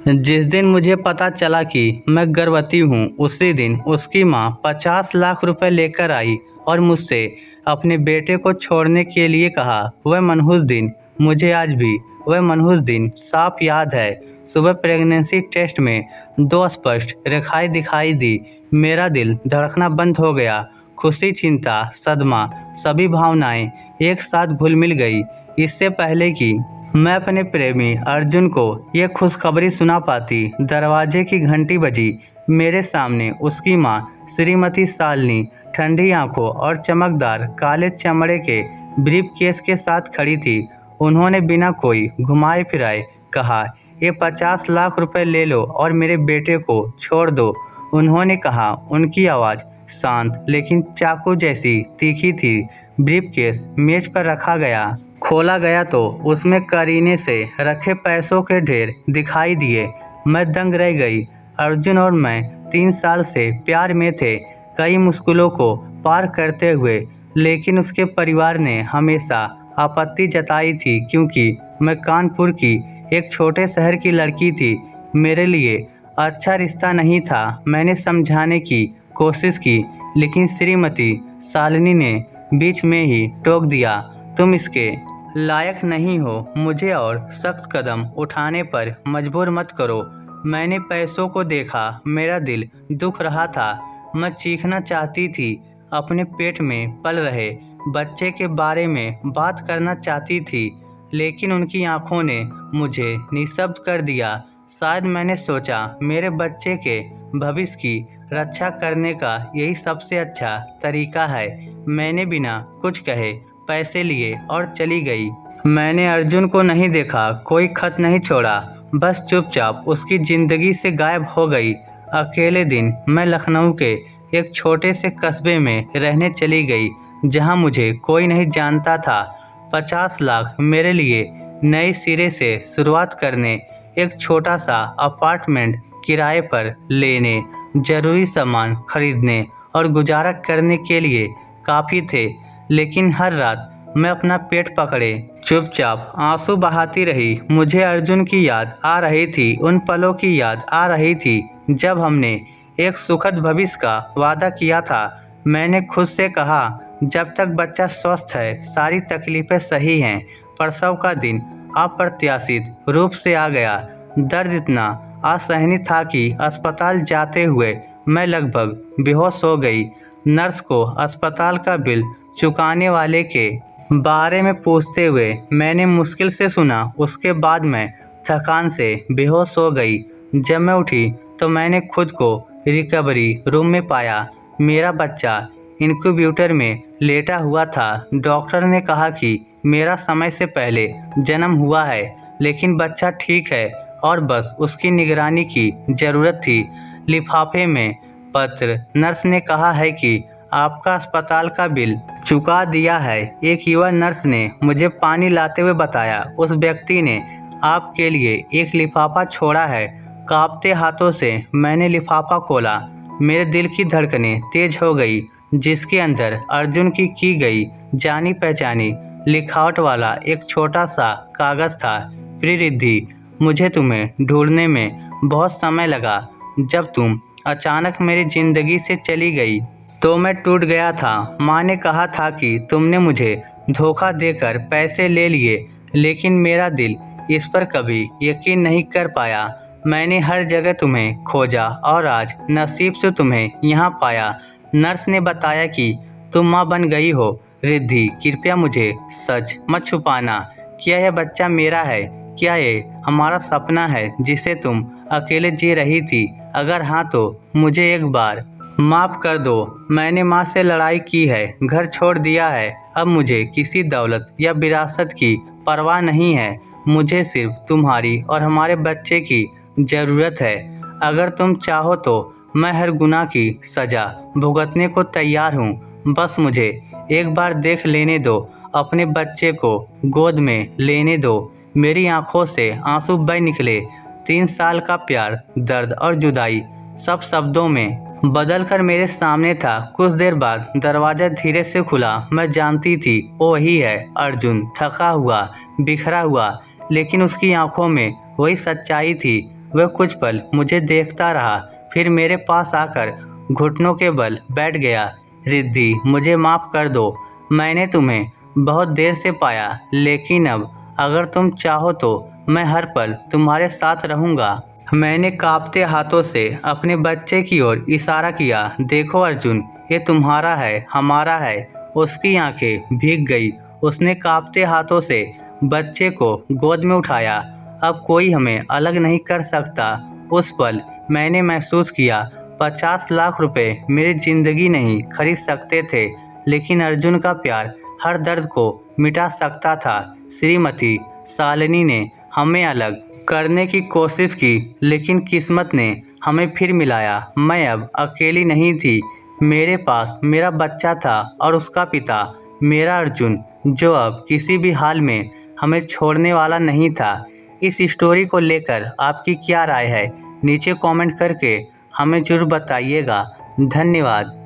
जिस दिन मुझे पता चला कि मैं गर्भवती हूँ, उसी दिन उसकी माँ 50 लाख रुपए लेकर आई और मुझसे अपने बेटे को छोड़ने के लिए कहा। वह मनहूस दिन मुझे आज भी वह मनहूस दिन साफ याद है। सुबह प्रेगनेंसी टेस्ट में 2 स्पष्ट रेखाएं दिखाई दी। मेरा दिल धड़कना बंद हो गया। खुशी, चिंता, सदमा, सभी भावनाएं एक साथ घुल मिल गई। इससे पहले कि मैं अपने प्रेमी अर्जुन को ये खुशखबरी सुना पाती, दरवाजे की घंटी बजी। मेरे सामने उसकी माँ श्रीमती शालिनी ठंडी आंखों और चमकदार काले चमड़े के ब्रीफ केस के साथ खड़ी थी। उन्होंने बिना कोई घुमाए फिराए कहा, ये 50 लाख रुपए ले लो और मेरे बेटे को छोड़ दो। उन्होंने कहा। उनकी आवाज़ शांत लेकिन चाकू जैसी तीखी थी। ब्रीफ केस मेज पर रखा गया। खोला गया तो उसमें करीने से रखे पैसों के ढेर दिखाई दिए। मैं दंग रह गई। अर्जुन और मैं 3 साल से प्यार में थे, कई मुश्किलों को पार करते हुए, लेकिन उसके परिवार ने हमेशा आपत्ति जताई थी क्योंकि मैं कानपुर की एक छोटे शहर की लड़की थी। मेरे लिए अच्छा रिश्ता नहीं था। मैंने समझाने की कोशिश की, लेकिन श्रीमती शालिनी ने बीच में ही टोक दिया, तुम इसके लायक नहीं हो। मुझे और सख्त कदम उठाने पर मजबूर मत करो। मैंने पैसों को देखा, मेरा दिल दुख रहा था। मैं चीखना चाहती थी। अपने पेट में पल रहे बच्चे के बारे में बात करना चाहती थी, लेकिन उनकी आंखों ने मुझे निःशब्द कर दिया। शायद मैंने सोचा मेरे बच्चे के भविष्य की रक्षा करने का यही सबसे अच्छा तरीका है। मैंने बिना कुछ कहे पैसे लिए और चली गई। मैंने अर्जुन को नहीं देखा, कोई खत नहीं छोड़ा, बस चुपचाप उसकी जिंदगी से गायब हो गई। अकेले दिन मैं लखनऊ के एक छोटे से कस्बे में रहने चली गई, जहां मुझे कोई नहीं जानता था। 50 लाख मेरे लिए नए सिरे से शुरुआत करने, एक छोटा सा अपार्टमेंट किराए पर लेने, जरूरी सामान खरीदने और गुजारा करने के लिए काफ़ी थे। लेकिन हर रात मैं अपना पेट पकड़े चुपचाप आंसू बहाती रही। मुझे अर्जुन की याद आ रही थी, उन पलों की याद आ रही थी जब हमने एक सुखद भविष्य का वादा किया था। मैंने खुद से कहा, जब तक बच्चा स्वस्थ है सारी तकलीफें सही हैं। प्रसव का दिन अप्रत्याशित रूप से आ गया। दर्द इतना असहनीय था कि अस्पताल जाते हुए मैं लगभग बेहोश हो गई। नर्स को अस्पताल का बिल चुकाने वाले के बारे में पूछते हुए मैंने मुश्किल से सुना। उसके बाद मैं थकान से बेहोश हो गई। जब मैं उठी तो मैंने खुद को रिकवरी रूम में पाया। मेरा बच्चा इनक्यूबेटर में लेटा हुआ था। डॉक्टर ने कहा कि मेरा समय से पहले जन्म हुआ है, लेकिन बच्चा ठीक है और बस उसकी निगरानी की ज़रूरत थी। लिफाफे में पत्र। नर्स ने कहा है कि आपका अस्पताल का बिल चुका दिया है। एक युवा नर्स ने मुझे पानी लाते हुए बताया, उस व्यक्ति ने आपके लिए एक लिफाफा छोड़ा है। कांपते हाथों से मैंने लिफाफा खोला। मेरे दिल की धड़कनें तेज हो गई। जिसके अंदर अर्जुन की गई जानी पहचानी लिखावट वाला एक छोटा सा कागज था। प्रिय रिद्धि, मुझे तुम्हें ढूंढने में बहुत समय लगा। जब तुम अचानक मेरी जिंदगी से चली गई तो मैं टूट गया था। माँ ने कहा था कि तुमने मुझे धोखा देकर पैसे ले लिए, लेकिन मेरा दिल इस पर कभी यकीन नहीं कर पाया। मैंने हर जगह तुम्हें खोजा और आज नसीब से तुम्हें यहाँ पाया। नर्स ने बताया कि तुम माँ बन गई हो। रिद्धि, कृपया मुझे सच मत छुपाना। क्या यह बच्चा मेरा है? क्या ये हमारा सपना है जिसे तुम अकेले जी रही थी? अगर हाँ तो मुझे एक बार माफ़ कर दो। मैंने माँ से लड़ाई की है, घर छोड़ दिया है। अब मुझे किसी दौलत या विरासत की परवाह नहीं है। मुझे सिर्फ तुम्हारी और हमारे बच्चे की ज़रूरत है। अगर तुम चाहो तो मैं हर गुनाह की सज़ा भुगतने को तैयार हूँ। बस मुझे एक बार देख लेने दो, अपने बच्चे को गोद में लेने दो। मेरी आंखों से आंसू बह निकले। 3 साल का प्यार, दर्द और जुदाई सब शब्दों में बदल कर मेरे सामने था। कुछ देर बाद दरवाज़ा धीरे से खुला। मैं जानती थी वो वही है, अर्जुन, थका हुआ, बिखरा हुआ, लेकिन उसकी आंखों में वही सच्चाई थी। वह कुछ पल मुझे देखता रहा, फिर मेरे पास आकर घुटनों के बल बैठ गया। रिद्धि, मुझे माफ़ कर दो। मैंने तुम्हें बहुत देर से पाया, लेकिन अब अगर तुम चाहो तो मैं हर पल तुम्हारे साथ रहूँगा। मैंने कांपते हाथों से अपने बच्चे की ओर इशारा किया। देखो अर्जुन, ये तुम्हारा है, हमारा है। उसकी आंखें भीग गई। उसने कांपते हाथों से बच्चे को गोद में उठाया। अब कोई हमें अलग नहीं कर सकता। उस पल मैंने महसूस किया 50 लाख रुपए मेरी जिंदगी नहीं खरीद सकते थे, लेकिन अर्जुन का प्यार हर दर्द को मिटा सकता था। श्रीमती शालिनी ने हमें अलग करने की कोशिश की, लेकिन किस्मत ने हमें फिर मिलाया। मैं अब अकेली नहीं थी। मेरे पास मेरा बच्चा था और उसका पिता, मेरा अर्जुन, जो अब किसी भी हाल में हमें छोड़ने वाला नहीं था। इस स्टोरी को लेकर आपकी क्या राय है? नीचे कमेंट करके हमें ज़रूर बताइएगा। धन्यवाद।